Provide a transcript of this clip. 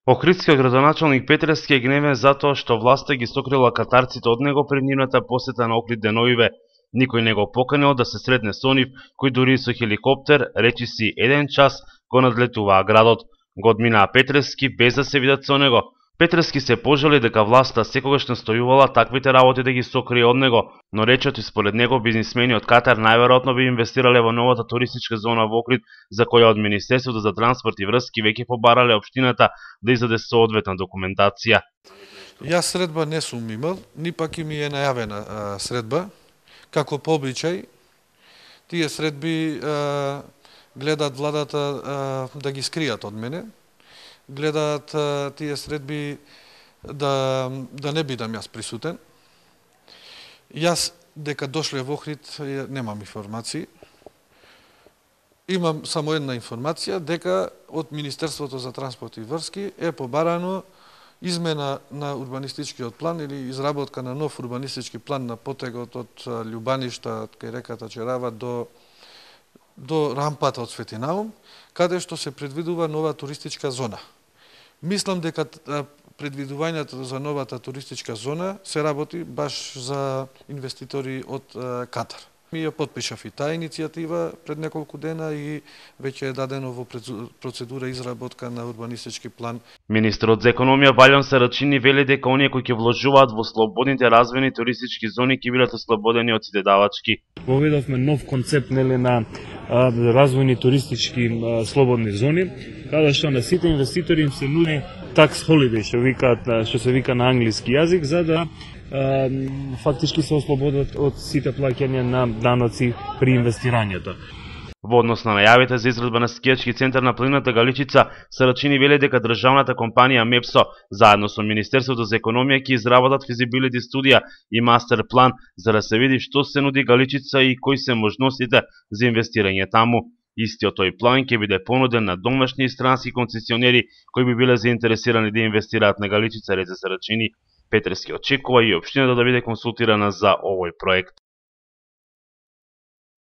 Охридскиот градоначалник Петревски е гневен затоа што власта ги сокрила катарците од него пред нивната посета на Охрид деновиве. Никој не го поканил да се сретне со нив, кој дури со хеликоптер, речиси 1 час, го надлетуваа градот. Го одминаа Петревски без да се видат со него. Петревски се пожали дека власта секогаш настојувала таквите работи да ги сокрие од него, но речот и според него бизнисмени од Катар најверојатно би инвестирале во новата туристичка зона во Охрид, за која од Министерството за транспорт и врски веќе побарале општината да издаде соодветна документација. Јас средба не сум имал, ни пак и ми е најавена средба. Како по обичај, тие средби гледаат владата да ги скријат од мене. Гледаат тие средби да не бидам јас присутен. Јас дека дошле во Охрид немам информации. Имам само една информација дека од Министерството за транспорт и врски е побарано измена на урбанистичкиот план или изработка на нов урбанистички план на потегот од Љубаништа кај реката Черава до рампата од Свети Наум, каде што се предвидува нова туристичка зона. Мислам дека предвидувањето за новата туристичка зона се работи баш за инвеститори од Катар. Ми ја потпишав и таа иницијатива пред неколку дена и веќе е дадено во процедура изработка на урбанистички план. Министерот за економија Валјон Сарачини вели дека оние кои ќе вложуваат во слободните развојни туристички зони ќе бидат ослободени од сите давачки. Воведовме нов концепт на развојни туристички слободни зони, каде што на сите инвеститори им се нуди tax holiday, што се вика на англиски јазик, за да фактички се ослободат од сите плаќања на даноци при инвестирањето. Во однос на најавите за изградба на скијачки центар на планината Галичица, Сарачини вели дека државната компанија МЕПСО заедно со Министерството за економија ќе изработат физибилити студија и мастер план за да се види што се нуди Галичица и кои се можностите за инвестирање таму. Истиот тој план ќе биде понуден на домашни и странски концесионери кои би биле заинтересирани да инвестираат на Галичица, рече Сарачини. Петревски очекува и општината да биде консултирана за овој проект.